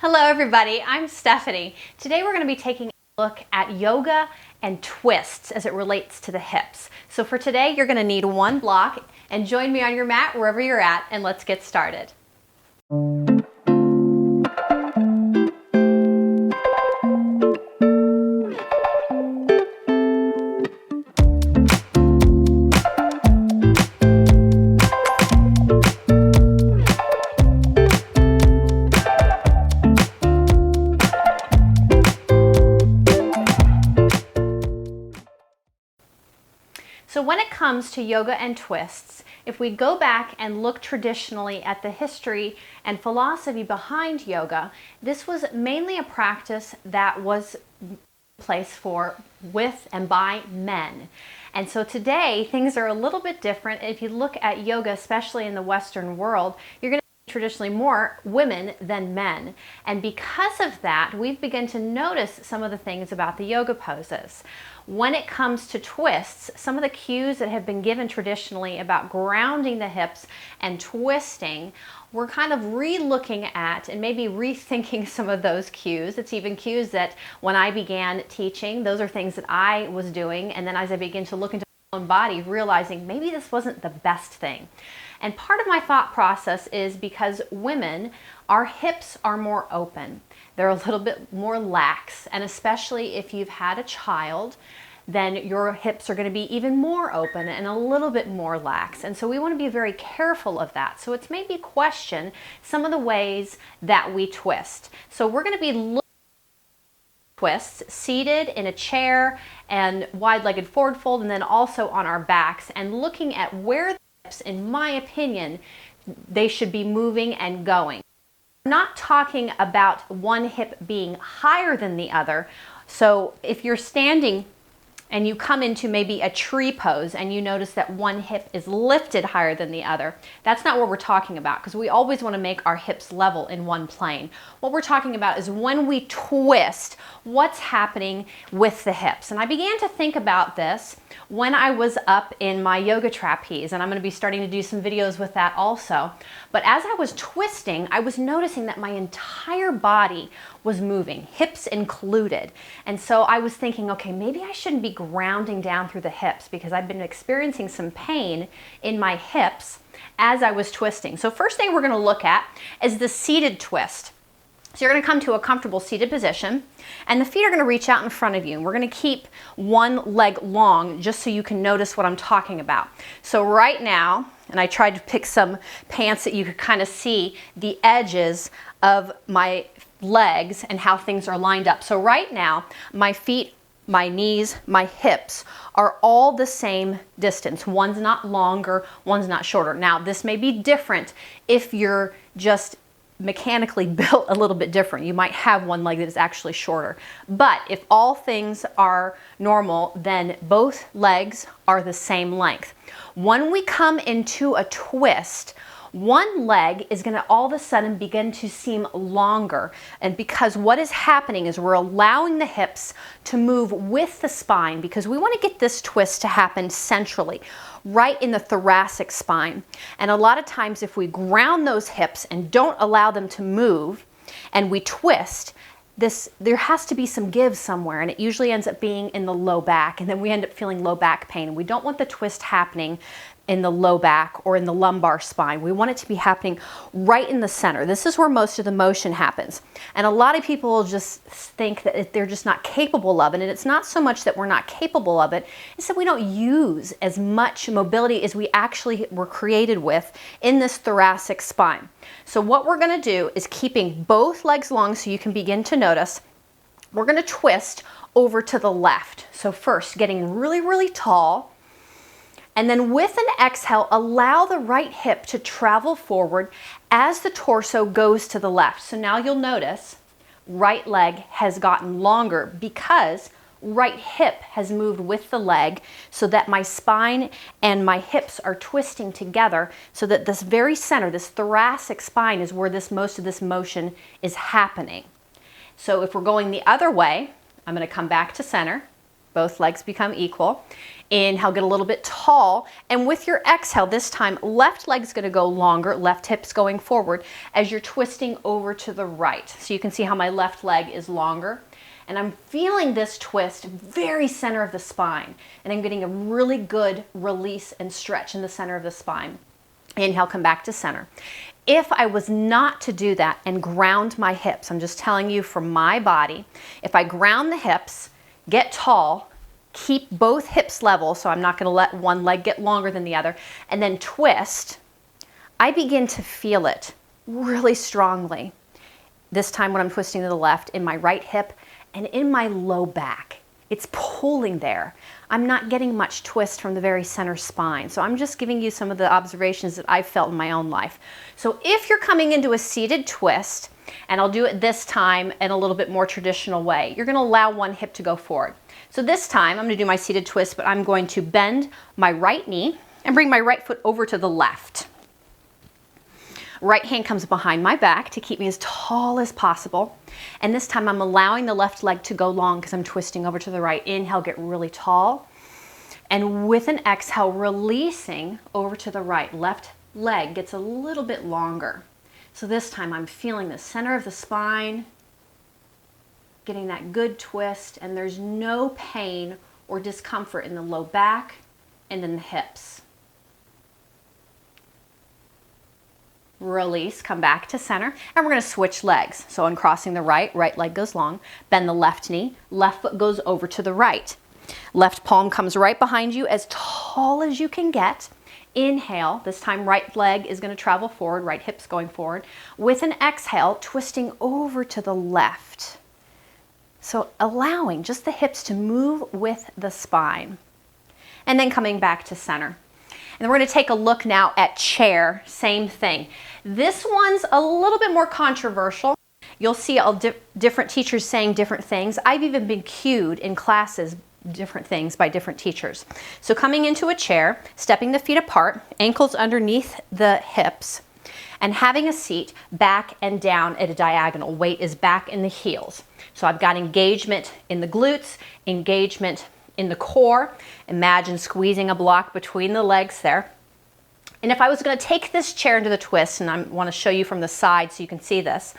Hello everybody, I'm Stephanie. Today we're going to be taking a look at yoga and twists as it relates to the hips. So for today you're going to need one block, and join me on your mat wherever you're at, and let's get started. So when it comes to yoga and twists, if we go back and look traditionally at the history and philosophy behind yoga, this was mainly a practice that was in place for, with, and by men. And so today, things are a little bit different. If you look at yoga, especially in the Western world, you're going to see traditionally more women than men. And because of that, we've begun to notice some of the things about the yoga poses. When it comes to twists, some of the cues that have been given traditionally about grounding the hips and twisting, we're kind of re-looking at and maybe rethinking some of those cues. It's even cues that when I began teaching, those are things that I was doing, and then as I begin to look into my own body, realizing maybe this wasn't the best thing. And part of my thought process is because women, our hips are more open. They're a little bit more lax, and especially if you've had a child, then your hips are going to be even more open and a little bit more lax. And so we want to be very careful of that. So it's made me question some of the ways that we twist. So we're going to be looking at twists seated in a chair and wide-legged forward fold, and then also on our backs, and looking at where the hips, in my opinion, they should be moving and going. I'm not talking about one hip being higher than the other. So if you're standing and you come into maybe a tree pose and you notice that one hip is lifted higher than the other, that's not what we're talking about, because we always want to make our hips level in one plane. What we're talking about is when we twist, what's happening with the hips. And I began to think about this when I was up in my yoga trapeze, and I'm going to be starting to do some videos with that also. But as I was twisting, I was noticing that my entire body was moving, hips included. And so I was thinking, okay, maybe I shouldn't be grounding down through the hips, because I've been experiencing some pain in my hips as I was twisting. So first thing we're going to look at is the seated twist. So you're going to come to a comfortable seated position, and the feet are going to reach out in front of you. And we're going to keep one leg long just so you can notice what I'm talking about. So right now, and I tried to pick some pants that you could kind of see the edges of my legs and how things are lined up. So right now, my feet, my knees, my hips are all the same distance. One's not longer, one's not shorter. Now, this may be different if you're just mechanically built a little bit different. You might have one leg that is actually shorter. But if all things are normal, then both legs are the same length. When we come into a twist, one leg is going to all of a sudden begin to seem longer, and because what is happening is we're allowing the hips to move with the spine, because we want to get this twist to happen centrally, right in the thoracic spine. And a lot of times if we ground those hips and don't allow them to move and we twist, there has to be some give somewhere, and it usually ends up being in the low back, and then we end up feeling low back pain. And we don't want the twist happening in the low back or in the lumbar spine. We want it to be happening right in the center. This is where most of the motion happens. And a lot of people will just think that they're just not capable of it. And it's not so much that we're not capable of it, it's that we don't use as much mobility as we actually were created with in this thoracic spine. So what we're going to do is, keeping both legs long so you can begin to notice, we're going to twist over to the left. So first, getting really, really tall. And then with an exhale, allow the right hip to travel forward as the torso goes to the left. So now you'll notice right leg has gotten longer because right hip has moved with the leg, so that my spine and my hips are twisting together, so that this very center, this thoracic spine, is where most of this motion is happening. So if we're going the other way, I'm going to come back to center. both legs become equal. Inhale, get a little bit tall, and with your exhale this time, left leg's gonna go longer, left hip's going forward as you're twisting over to the right. So you can see how my left leg is longer. And I'm feeling this twist very center of the spine. And I'm getting a really good release and stretch in the center of the spine. Inhale, come back to center. If I was not to do that and ground my hips, I'm just telling you from my body, if I ground the hips, get tall, keep both hips level, so I'm not gonna let one leg get longer than the other, and then twist, I begin to feel it really strongly. This time when I'm twisting to the left, in my right hip and in my low back. It's pulling there. I'm not getting much twist from the very center spine. So I'm just giving you some of the observations that I've felt in my own life. So if you're coming into a seated twist, and I'll do it this time in a little bit more traditional way, you're gonna allow one hip to go forward. So this time I'm gonna do my seated twist, but I'm going to bend my right knee and bring my right foot over to the left. Right hand comes behind my back to keep me as tall as possible. And this time I'm allowing the left leg to go long because I'm twisting over to the right. Inhale, get really tall. And with an exhale, releasing over to the right. Left leg gets a little bit longer. So this time I'm feeling the center of the spine, getting that good twist, and there's no pain or discomfort in the low back and in the hips. Release, come back to center, and we're going to switch legs. So uncrossing the right, right leg goes long, bend the left knee, left foot goes over to the right. Left palm comes right behind you as tall as you can get. Inhale, this time right leg is going to travel forward, right hip's going forward. With an exhale, twisting over to the left. So allowing just the hips to move with the spine. And then coming back to center. And we're going to take a look now at chair, same thing. This one's a little bit more controversial. You'll see different teachers saying different things. I've even been cued in classes different things by different teachers. So coming into a chair, stepping the feet apart, ankles underneath the hips, and having a seat back and down at a diagonal. Weight is back in the heels. So I've got engagement in the glutes, engagement in the core. Imagine squeezing a block between the legs there. And if I was going to take this chair into the twist, and I want to show you from the side so you can see this,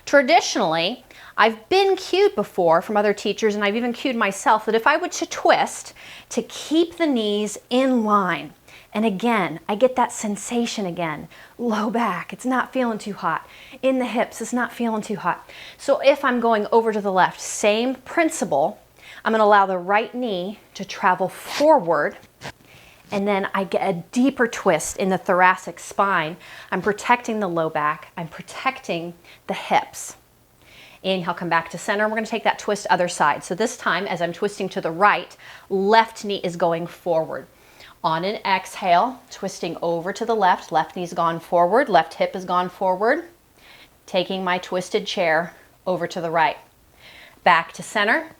traditionally, I've been cued before from other teachers, and I've even cued myself, that if I were to twist, to keep the knees in line. And again, I get that sensation again. Low back, it's not feeling too hot. In the hips, it's not feeling too hot. So if I'm going over to the left, same principle, I'm going to allow the right knee to travel forward, and then I get a deeper twist in the thoracic spine. I'm protecting the low back. I'm protecting the hips. Inhale, come back to center. We're going to take that twist other side. So this time, as I'm twisting to the right, left knee is going forward. On an exhale, twisting over to the left. Left knee's gone forward. Left hip has gone forward. Taking my twisted chair over to the right. Back to center.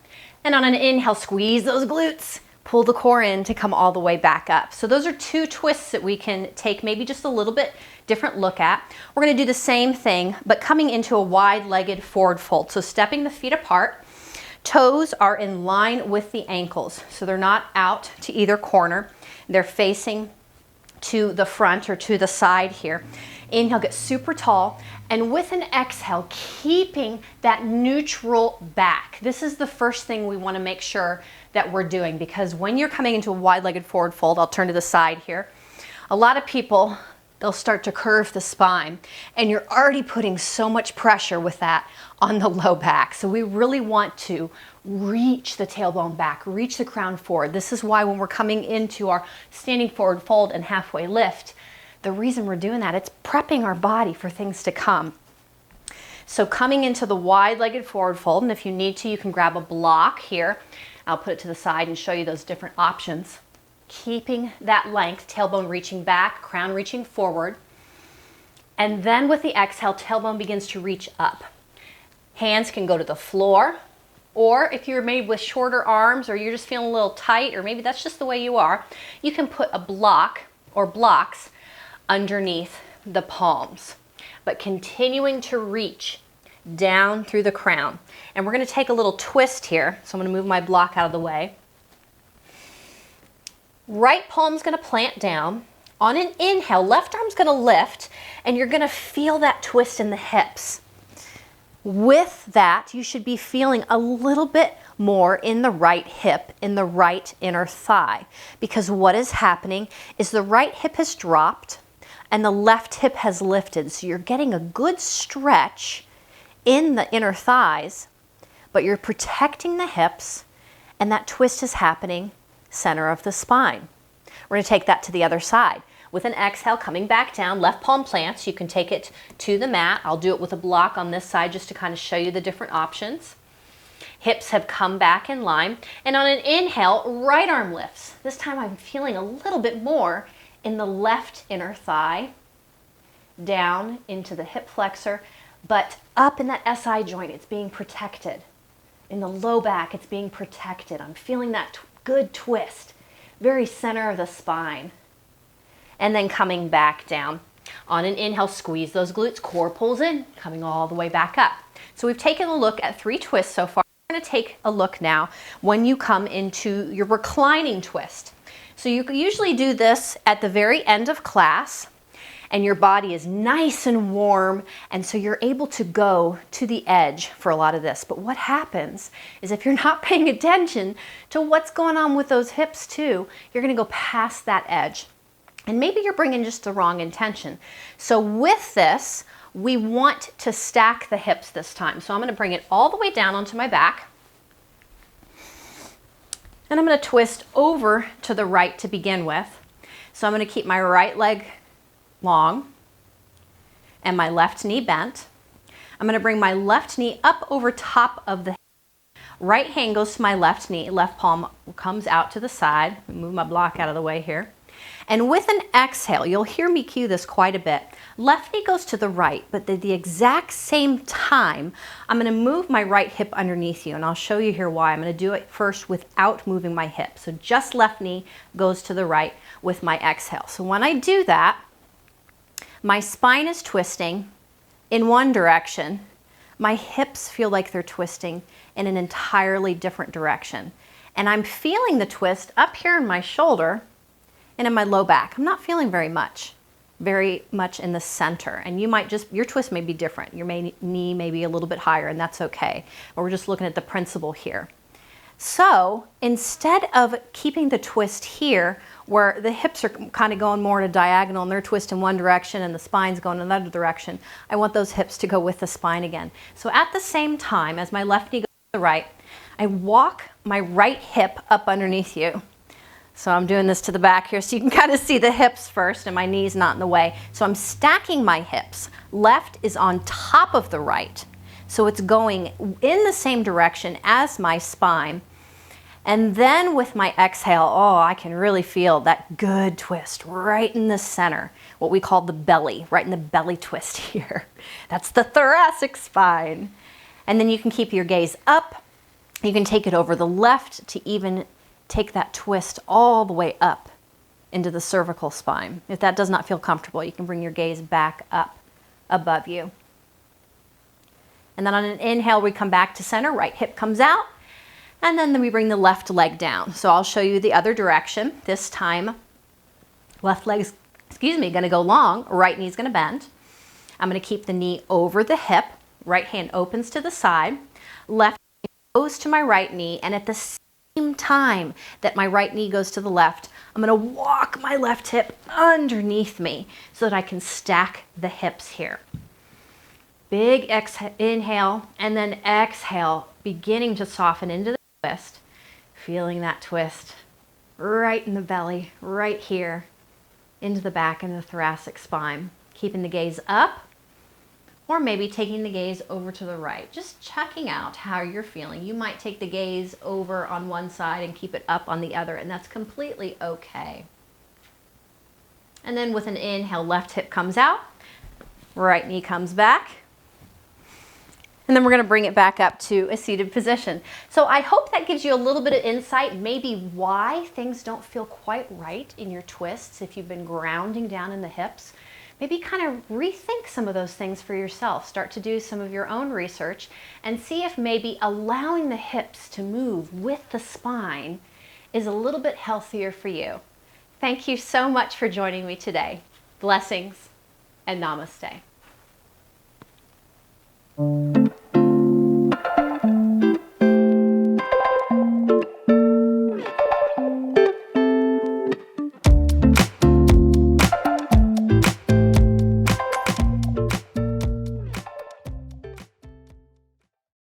And on an inhale, squeeze those glutes, pull the core in to come all the way back up. So those are two twists that we can take maybe just a little bit different look at. We're going to do the same thing, but coming into a wide-legged forward fold. So stepping the feet apart, toes are in line with the ankles. So they're not out to either corner. They're facing to the front or to the side here. Inhale, get super tall, and with an exhale, keeping that neutral back. This is the first thing we want to make sure that we're doing, because when you're coming into a wide-legged forward fold, I'll turn to the side here, a lot of people, they'll start to curve the spine, and you're already putting so much pressure with that on the low back. So we really want to reach the tailbone back, reach the crown forward. This is why when we're coming into our standing forward fold and halfway lift, the reason we're doing that, it's prepping our body for things to come. So coming into the wide-legged forward fold, and if you need to, you can grab a block here. I'll put it to the side and show you those different options. Keeping that length, tailbone reaching back, crown reaching forward. And then with the exhale, tailbone begins to reach up. Hands can go to the floor, or if you're made with shorter arms, or you're just feeling a little tight, or maybe that's just the way you are, you can put a block or blocks underneath the palms, but continuing to reach down through the crown. And we're going to take a little twist here. So I'm going to move my block out of the way. Right palm's gonna plant down. On an inhale, left arm's gonna lift, and you're gonna feel that twist in the hips. With that, you should be feeling a little bit more in the right hip, in the right inner thigh, because what is happening is the right hip has dropped and the left hip has lifted. So you're getting a good stretch in the inner thighs, but you're protecting the hips, and that twist is happening center of the spine. We're going to take that to the other side. With an exhale, coming back down, left palm plants. You can take it to the mat. I'll do it with a block on this side just to kind of show you the different options. Hips have come back in line. And on an inhale, right arm lifts. This time I'm feeling a little bit more in the left inner thigh, down into the hip flexor, but up in that SI joint, it's being protected. In the low back, it's being protected. I'm feeling that good twist, very center of the spine. And then coming back down. On an inhale, squeeze those glutes, core pulls in, coming all the way back up. So we've taken a look at 3 twists so far. We're going to take a look now when you come into your reclining twist. So you usually do this at the very end of class, and your body is nice and warm, and so you're able to go to the edge for a lot of this. But what happens is if you're not paying attention to what's going on with those hips too, you're going to go past that edge. And maybe you're bringing just the wrong intention. So with this, we want to stack the hips this time. So I'm going to bring it all the way down onto my back. And I'm going to twist over to the right to begin with. So I'm going to keep my right leg long and my left knee bent. I'm going to bring my left knee up over top of the hip. Right hand goes to my left knee. Left palm comes out to the side. Move my block out of the way here. And with an exhale, you'll hear me cue this quite a bit. Left knee goes to the right, but at the exact same time, I'm going to move my right hip underneath you, and I'll show you here why. I'm going to do it first without moving my hip. So just left knee goes to the right with my exhale. So when I do that, my spine is twisting in one direction. My hips feel like they're twisting in an entirely different direction. And I'm feeling the twist up here in my shoulder and in my low back. I'm not feeling very much in the center. And you might just, your twist may be different. Your knee may be a little bit higher, and that's okay. But we're just looking at the principle here. So instead of keeping the twist here, where the hips are kind of going more in a diagonal and they're twisting in one direction and the spine's going in another direction, I want those hips to go with the spine again. So at the same time as my left knee goes to the right, I walk my right hip up underneath you. So I'm doing this to the back here so you can kind of see the hips first and my knee's not in the way. So I'm stacking my hips. Left is on top of the right. So it's going in the same direction as my spine. And then with my exhale, oh, I can really feel that good twist right in the center, what we call the belly, right in the belly twist here. That's the thoracic spine. And then you can keep your gaze up. You can take it over the left to even take that twist all the way up into the cervical spine. If that does not feel comfortable, you can bring your gaze back up above you. And then on an inhale, we come back to center, right hip comes out, and then we bring the left leg down. So I'll show you the other direction. This time, left leg's, gonna go long, right knee's gonna bend. I'm gonna keep the knee over the hip, right hand opens to the side, left goes to my right knee, and at the same time that my right knee goes to the left, I'm going to walk my left hip underneath me so that I can stack the hips here. Big inhale and then exhale, beginning to soften into the twist, feeling that twist right in the belly, right here, into the back and the thoracic spine. Keeping the gaze up, or maybe taking the gaze over to the right. Just checking out how you're feeling. You might take the gaze over on one side and keep it up on the other, and that's completely okay. And then with an inhale, left hip comes out, right knee comes back, and then we're gonna bring it back up to a seated position. So I hope that gives you a little bit of insight, maybe why things don't feel quite right in your twists if you've been grounding down in the hips. Maybe kind of rethink some of those things for yourself. Start to do some of your own research and see if maybe allowing the hips to move with the spine is a little bit healthier for you. Thank you so much for joining me today. Blessings and namaste.